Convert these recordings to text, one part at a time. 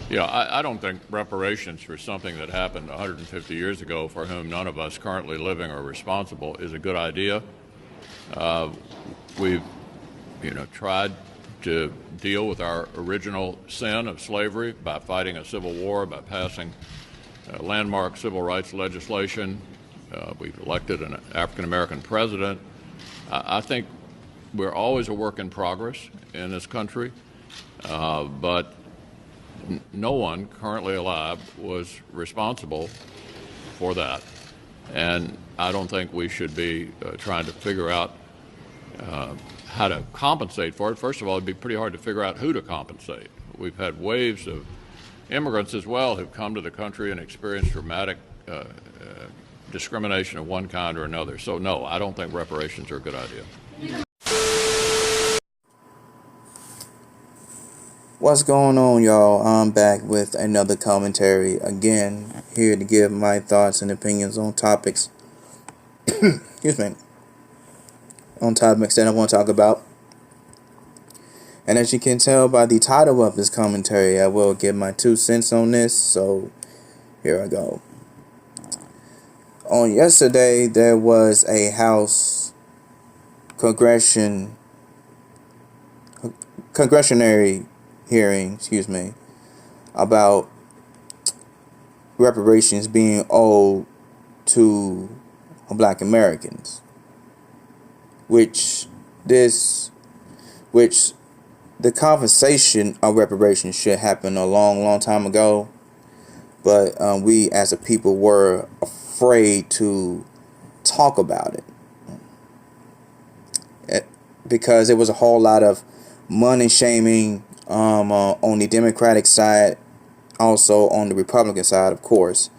Yeah, I don't think reparations for something that happened 150 years ago, for whom none of us currently living are responsible, is a good idea. We've, tried to deal with our original sin of slavery by fighting a civil war, by passing landmark civil rights legislation. We've elected an African American president. I think we're always a work in progress in this country, but no one currently alive was responsible for that. And I don't think we should be trying to figure out how to compensate for it. First of all, it'd be pretty hard to figure out who to compensate. We've had waves of immigrants as well who've come to the country and experienced dramatic discrimination of one kind or another. So no, I don't think reparations are a good idea. What's going on, y'all? I'm back with another commentary again, here to give my thoughts and opinions on topics excuse me, on topics that I want to talk about. And as you can tell by the title of this commentary, I will give my 2 cents on this, so here I go. On yesterday, there was a House congressionary hearing, about reparations being owed to Black Americans, which the conversation of reparations should happen a long time ago, but we as a people were afraid to talk about it because there was a whole lot of money shaming on the Democratic side, also on the Republican side, of course,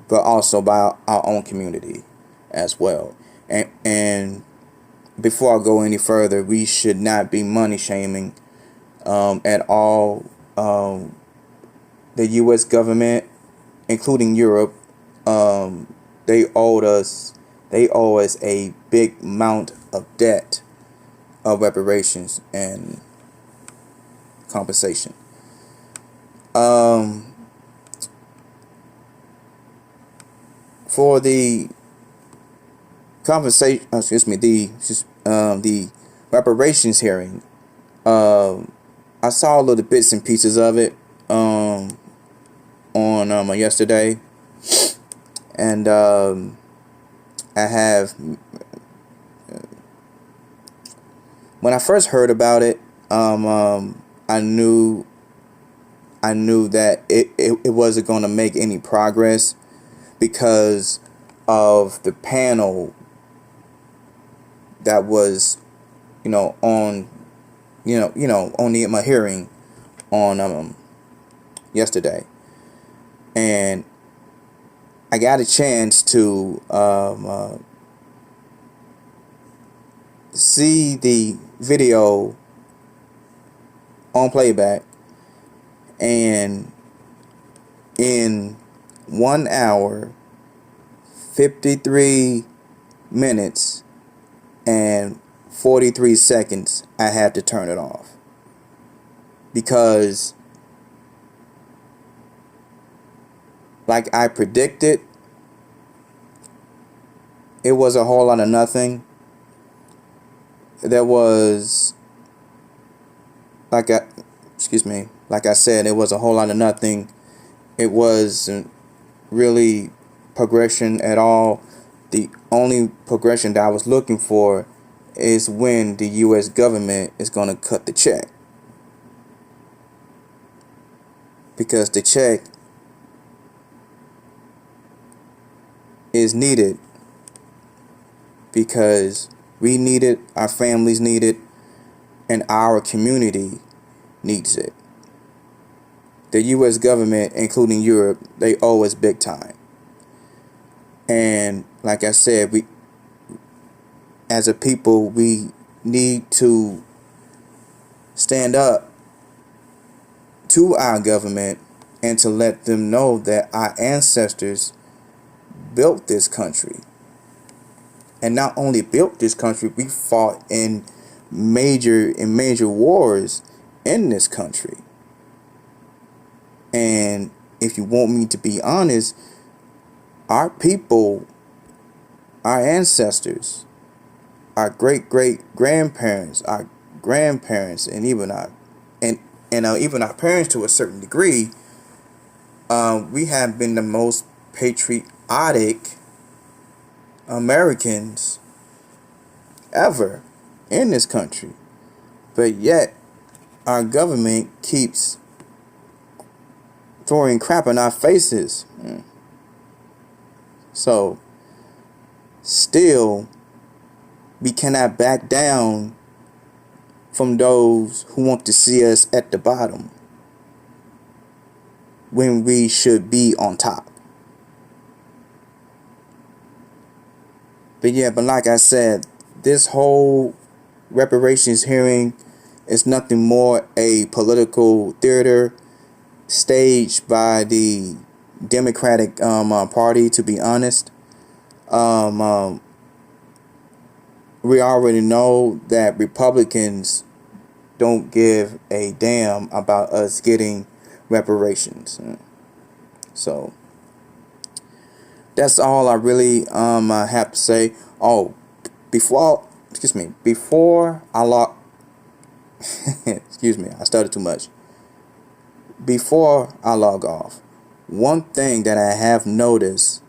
but also by our own community as well. And before I go any further, we should not be money shaming at all. The U.S. government, including Europe, they owe us a big amount of debt of reparations and compensation. For the compensation, the reparations hearing, I saw little bits and pieces of it on yesterday, and I have, when I first heard about it, I knew that it wasn't going to make any progress because of the panel that was, on my hearing on yesterday, and I got a chance to see the video on playback, and in 1 hour 53 minutes and 43 seconds I had to turn it off because, like I predicted, it was a whole lot of nothing. There was, like I said, it was a whole lot of nothing. It wasn't really progression at all. The only progression that I was looking for is when the U.S. government is going to cut the check, because the check is needed, because we need it, our families need it, and our community needs it. The U.S. government, including Europe, they owe us big time. And like I said, we, as a people, we need to stand up to our government and to let them know that our ancestors built this country. And not only built this country, we fought in major wars in this country. And if you want me to be honest, our people, our ancestors, our great grandparents, our grandparents, and even our even our parents to a certain degree, we have been the most patriotic Americans ever in this country. But yet our government keeps throwing crap in our faces. So still, we cannot back down from those who want to see us at the bottom when we should be on top. But like I said, this whole reparations hearing is nothing more a political theater staged by the Democratic Party, to be honest. We already know that Republicans don't give a damn about us getting reparations. So that's all I really have to say. Oh, before I log excuse me, I stuttered too much. Before I log off, one thing that I have noticed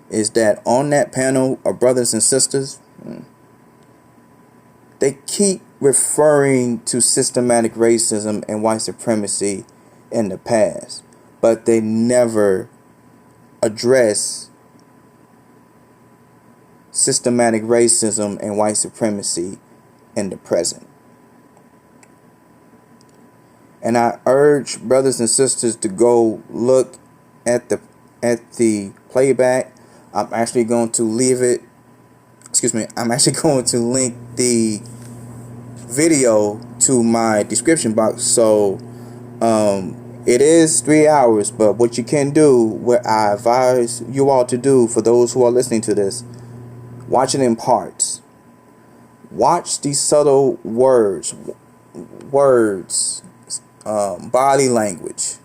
is that on that panel of brothers and sisters, they keep referring to systematic racism and white supremacy in the past, but they never address systematic racism and white supremacy in the present. And I urge brothers and sisters to go look at the playback. I'm actually going to leave it. I'm actually going to link the video to my description box. So it is 3 hours, but what you can do, what I advise you all to do, for those who are listening to this, watch it in parts. Watch these subtle words, body language,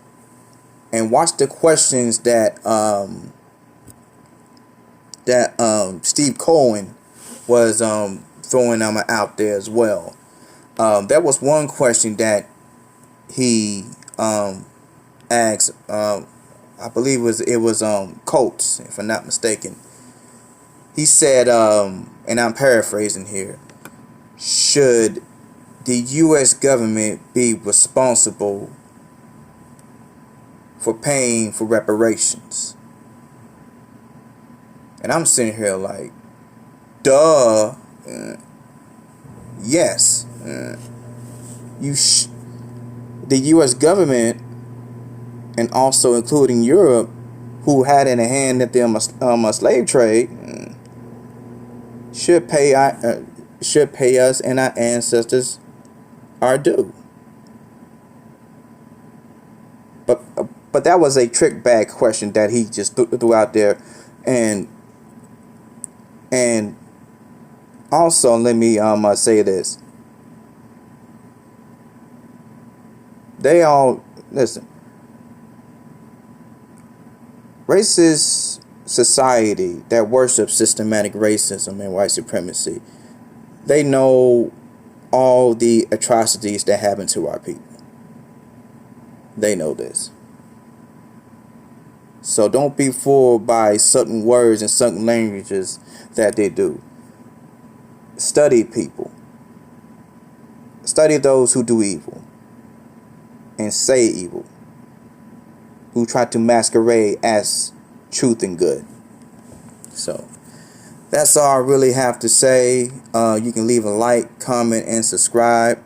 and watch the questions that Steve Cohen was throwing out there as well. There was one question that he asked. I believe it was Coates, if I'm not mistaken. He said, and I'm paraphrasing here, should the U.S. government be responsible for paying for reparations? And I'm sitting here like, duh. Yes. The U.S. government, and also including Europe, who had in a hand that they're a slave trade, should pay us and our ancestors our due. But that was a trick bag question that he just threw out there, and also let me say this. They all listen. Racist society that worships systematic racism and white supremacy, they know all the atrocities that happen to our people. They know this. So don't be fooled by certain words and certain languages that they do. Study people. Study those who do evil and say evil, who try to masquerade as truth and good. So that's all I really have to say. You can leave a like, comment, and subscribe.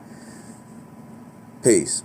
Peace.